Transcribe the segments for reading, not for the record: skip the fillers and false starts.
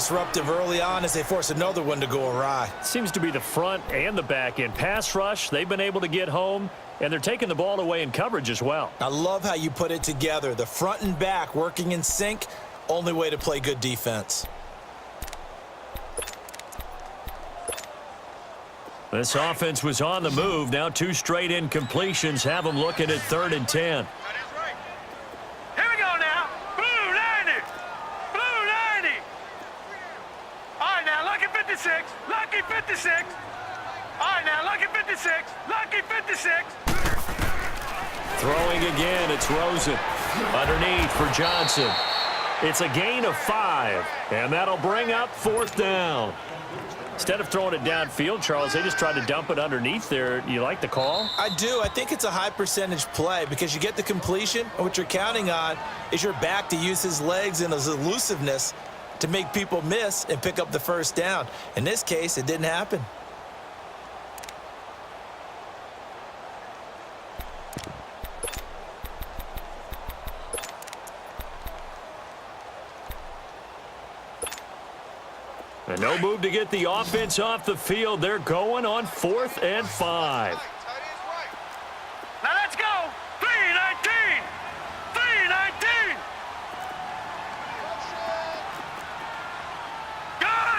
disruptive early on as they force another one to go awry. Seems to be the front and the back end. Pass rush, they've been able to get home, and they're taking the ball away in coverage as well. I love how you put it together. The front and back working in sync, only way to play good defense. This offense was on the move. Now 2 straight incompletions have them looking at 3rd and 10. Lucky 56. All right, now, lucky 56. Lucky 56. Throwing again, it's Rosen. Underneath for Johnson. It's a gain of 5, and that'll bring up 4th down. Instead of throwing it downfield, Charles, they just tried to dump it underneath there. You like the call? I do. I think it's a high percentage play because you get the completion, and what you're counting on is your back to use his legs and his elusiveness to make people miss and pick up the 1st down. In this case, it didn't happen. And no move to get the offense off the field. They're going on 4th and 5. Now let's go. 3-19. 3-19. Gone.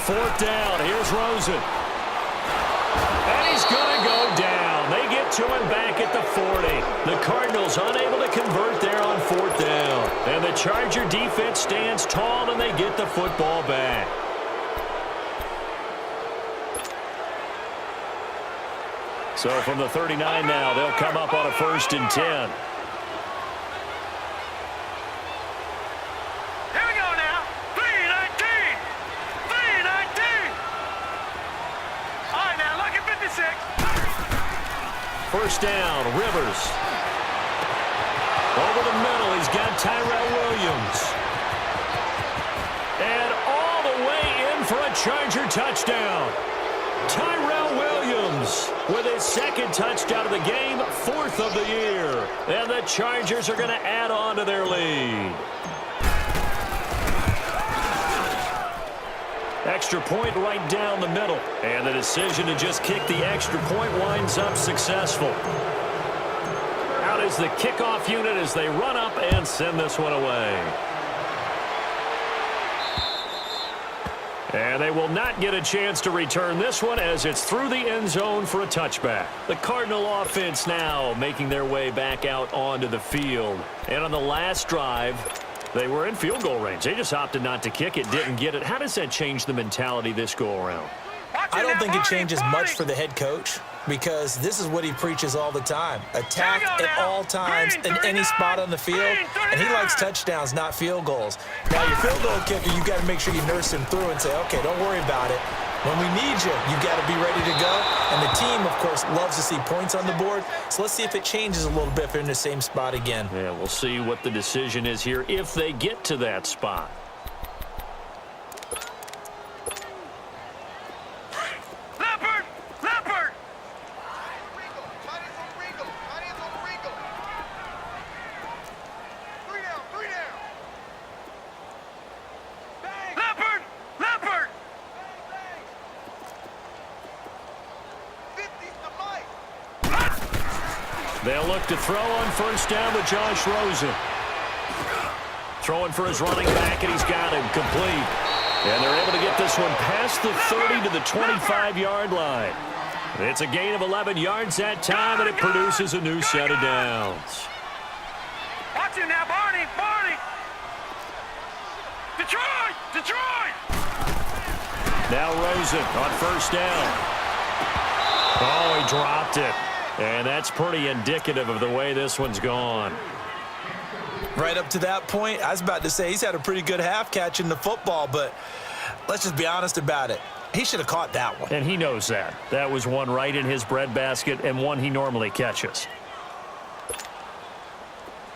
4th down. Here's Rosen. And he's going to go down. They get to him back at the 40. The Cardinals unable to convert there on 4th down. And the Charger defense stands tall, and they get the football back. So from the 39 now, they'll come up on a 1st and 10. First down, Rivers. Over the middle, he's got Tyrell Williams. And all the way in for a Charger touchdown. Tyrell Williams with his 2nd touchdown of the game, 4th of the year. And the Chargers are going to add on to their lead. Extra point right down the middle. And the decision to just kick the extra point winds up successful. Out is the kickoff unit as they run up and send this one away. And they will not get a chance to return this one as it's through the end zone for a touchback. The Cardinal offense now making their way back out onto the field. And on the last drive, they were in field goal range. They just opted not to kick it, didn't get it. How does that change the mentality this go-around? I don't think it changes much for the head coach because this is what he preaches all the time. Attack at all times in any spot on the field, and he likes touchdowns, not field goals. Now, your field goal kicker, you got to make sure you nurse him through and say, okay, don't worry about it. When we need you, you got to be ready to go. And the team, of course, loves to see points on the board. So let's see if it changes a little bit if they're in the same spot again. Yeah, we'll see what the decision is here if they get to that spot. They'll look to throw on first down with Josh Rosen. Throwing for his running back, and he's got him complete. And they're able to get this one past the 30 to the 25-yard line. It's a gain of 11 yards that time, and it produces a new set of downs. Watch him now, Barney! Detroit! Now Rosen on first down. Oh, he dropped it. And that's pretty indicative of the way this one's gone. Right up to that point, I was about to say he's had a pretty good half catching the football, but let's just be honest about it. He should have caught that one. And he knows that. That was one right in his breadbasket and one he normally catches.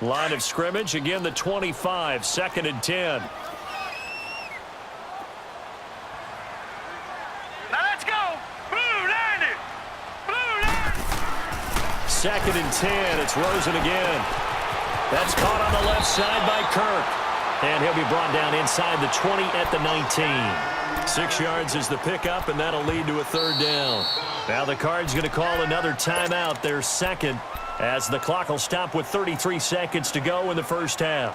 Line of scrimmage, again the 25, 2nd and 10. Second and 10. It's Rosen again. That's caught on the left side by Kirk. And he'll be brought down inside the 20 at the 19. 6 yards is the pickup, and that'll lead to a third down. Now the Cards going to call another timeout, their second, as the clock will stop with 33 seconds to go in the first half.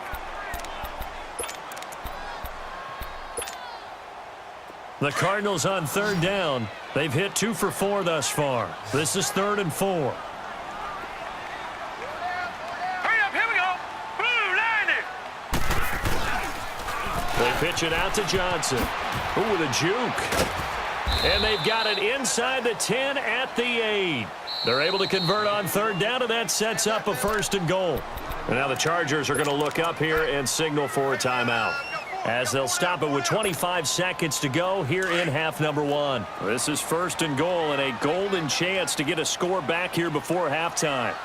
The Cardinals on third down. They've hit 2 for 4 thus far. This is 3rd and 4. Hurry up, here we go. Blue, line it. They pitch it out to Johnson. Ooh, with a juke. And they've got it inside the 10 at the 8. They're able to convert on third down, and that sets up a 1st and goal. And now the Chargers are going to look up here and signal for a timeout, as they'll stop it with 25 seconds to go here in half number 1. This is 1st and goal and a golden chance to get a score back here before halftime.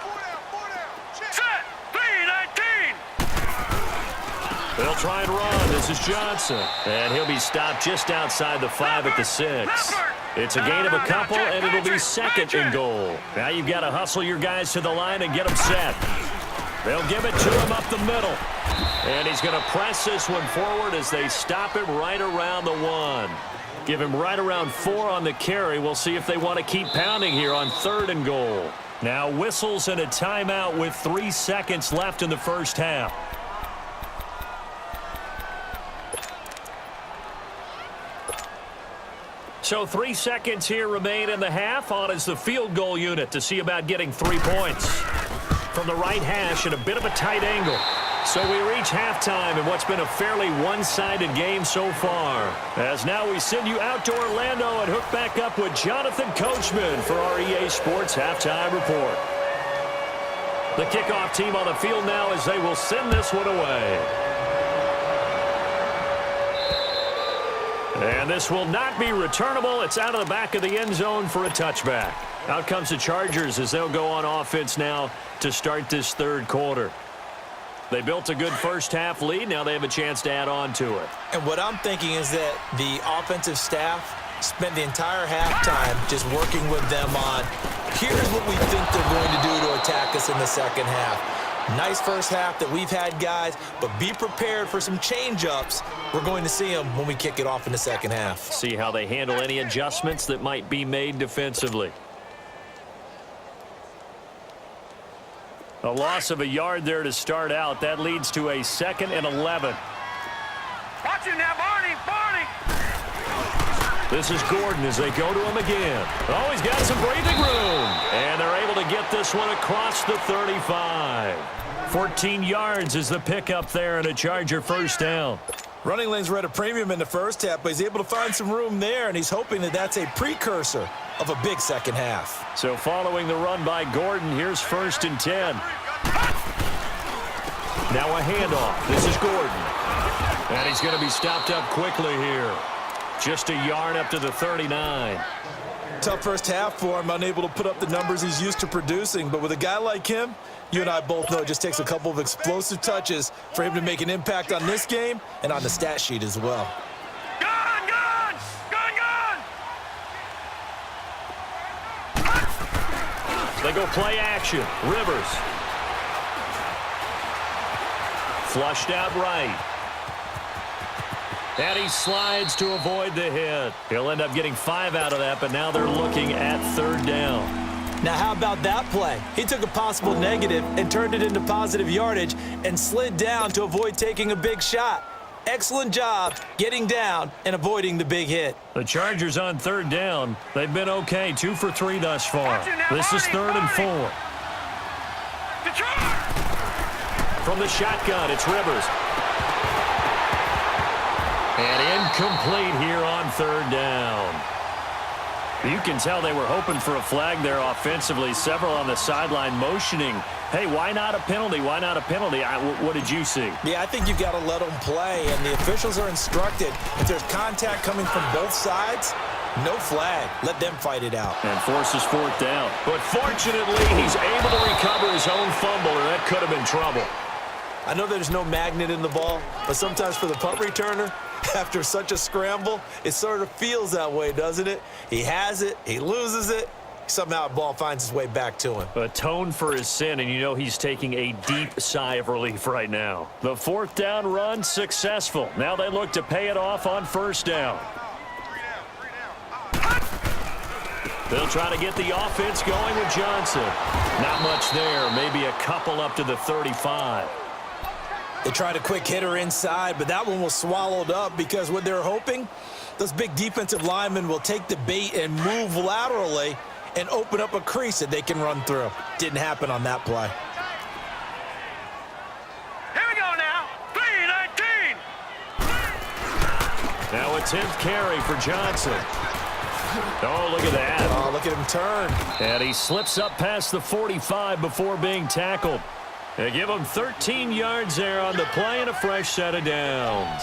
Set, 3-19. They'll try and run. This is Johnson. And he'll be stopped just outside the 5 at the 6. It's a gain of a couple, and it'll be 2nd and goal. Now you've got to hustle your guys to the line and get them set. They'll give it to him up the middle. And he's going to press this one forward as they stop him right around the 1. Give him right around 4 on the carry. We'll see if they want to keep pounding here on 3rd and goal. Now whistles and a timeout with 3 seconds left in the first half. So 3 seconds here remain in the half. On is the field goal unit to see about getting 3 points. From the right hash at a bit of a tight angle. So we reach halftime in what's been a fairly one-sided game so far. As now we send you out to Orlando and hook back up with Jonathan Coachman for our EA Sports Halftime Report. The kickoff team on the field now as they will send this one away. And this will not be returnable. It's out of the back of the end zone for a touchback. Out comes the Chargers as they'll go on offense now to start this third quarter. They built a good first half lead. Now they have a chance to add on to it. And what I'm thinking is that the offensive staff spent the entire halftime just working with them on, here's what we think they're going to do to attack us in the second half. Nice first half that we've had, guys, but be prepared for some change-ups. We're going to see them when we kick it off in the second half. See how they handle any adjustments that might be made defensively. A loss of a yard there to start out. That leads to a 2nd and 11. Watch him now, Barney, Barney. This is Gordon as they go to him again. Oh, he's got some breathing room. And they're able to get this one across the 35. 14 yards is the pickup there and a Charger first down. Running lanes were at a premium in the first half, but he's able to find some room there, and he's hoping that that's a precursor of a big second half. So following the run by Gordon, here's 1st and 10. Now a handoff. This is Gordon. And he's going to be stopped up quickly here. Just a yard up to the 39. Tough first half for him, unable to put up the numbers he's used to producing. But with a guy like him, you and I both know it just takes a couple of explosive touches for him to make an impact on this game and on the stat sheet as well. Gun, gun, gun, gun. They go play action. Rivers. Flushed out right. And he slides to avoid the hit. He'll end up getting 5 out of that, but now they're looking at 3rd down. Now, how about that play? He took a possible negative and turned it into positive yardage and slid down to avoid taking a big shot. Excellent job getting down and avoiding the big hit. The Chargers on 3rd down. They've been okay, 2 for 3 thus far. This is 3rd and 4. From the shotgun, it's Rivers. And incomplete here on 3rd down. You can tell they were hoping for a flag there offensively. Several on the sideline motioning, hey, why not a penalty? Why not a penalty? What did you see? Yeah, I think you've got to let them play, and the officials are instructed if there's contact coming from both sides, no flag. Let them fight it out. And forces 4th down. But fortunately, he's able to recover his own fumble, or that could have been trouble. I know there's no magnet in the ball, but sometimes for the punt returner, after such a scramble, it sort of feels that way, doesn't it? He has it, he loses it, Somehow the ball finds its way back to him. Atone for his sin, and you know he's taking a deep sigh of relief right now. The 4th down run successful. Now they look to pay it off on 1st down. They'll try to get the offense going with Johnson. Not much there, maybe a couple up to the 35. They tried a quick hitter inside, but that one was swallowed up because what they're hoping, those big defensive linemen will take the bait and move laterally and open up a crease that they can run through. Didn't happen on that play. Here we go now. 3-19. Now a 10th carry for Johnson. Oh, look at that. Oh, look at him turn. And he slips up past the 45 before being tackled. They give him 13 yards there on the play and a fresh set of downs.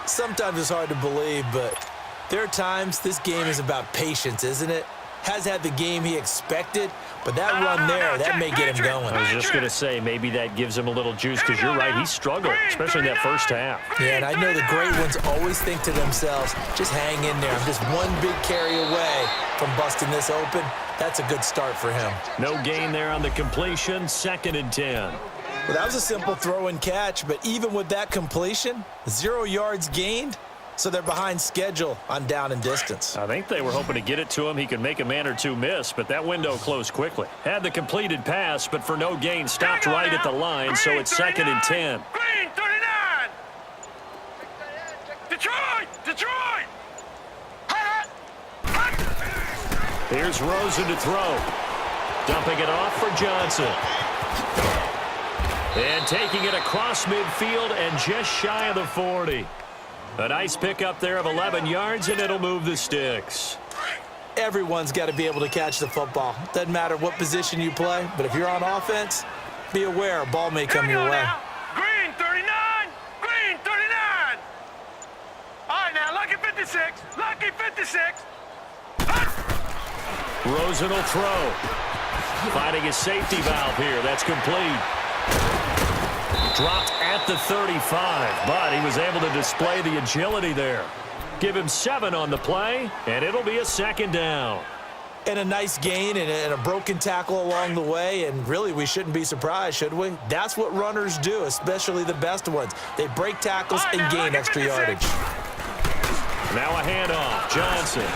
Sometimes it's hard to believe, but there are times this game is about patience, isn't it? Has had the game he expected, but that run there, that may get him going. I was just going to say, maybe that gives him a little juice, because you're right, he struggled, especially in that first half. Yeah, and I know the great ones always think to themselves, just hang in there. I'm just one big carry away from busting this open. That's a good start for him. No gain there on the completion, 2nd and 10. Well, that was a simple throw and catch, but even with that completion, 0 yards gained, so they're behind schedule on down and distance. I think they were hoping to get it to him. He could make a man or two miss, but that window closed quickly. Had the completed pass, but for no gain, stopped right at the line, so it's 2nd and 10. Green 39. Detroit. Here's Rosen to throw. Dumping it off for Johnson. And taking it across midfield and just shy of the 40. A nice pickup there of 11 yards, and it'll move the sticks. Everyone's got to be able to catch the football. Doesn't matter what position you play, but if you're on offense, be aware a ball may come your way. Green 39. All right, now, lucky 56. Rosen will throw. Finding a safety valve here. That's complete. Dropped at the 35, but he was able to display the agility there. Give him 7 on the play, and it'll be a 2nd down. And a nice gain and a broken tackle along the way, and really we shouldn't be surprised, should we? That's what runners do, especially the best ones. They break tackles and gain extra yardage. Now a handoff. Johnson.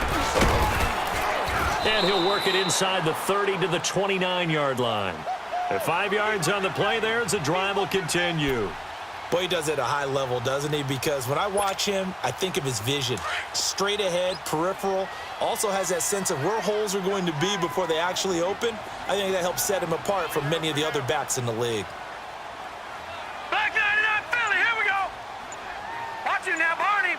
And he'll work it inside the 30 to the 29-yard line. At 5 yards on the play there as the drive will continue. Boy, he does it at a high level, doesn't he? Because when I watch him, I think of his vision. Straight ahead, peripheral. Also has that sense of where holes are going to be before they actually open. I think that helps set him apart from many of the other backs in the league. Black 99 Philly, here we go. Watch him now, Barney.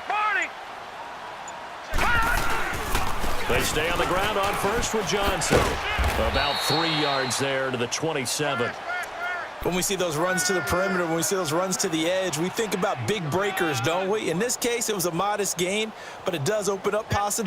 They stay on the ground on first with Johnson. About 3 yards there to the 27. When we see those runs to the perimeter, when we see those runs to the edge, we think about big breakers, don't we? In this case, it was a modest gain, but it does open up possibilities.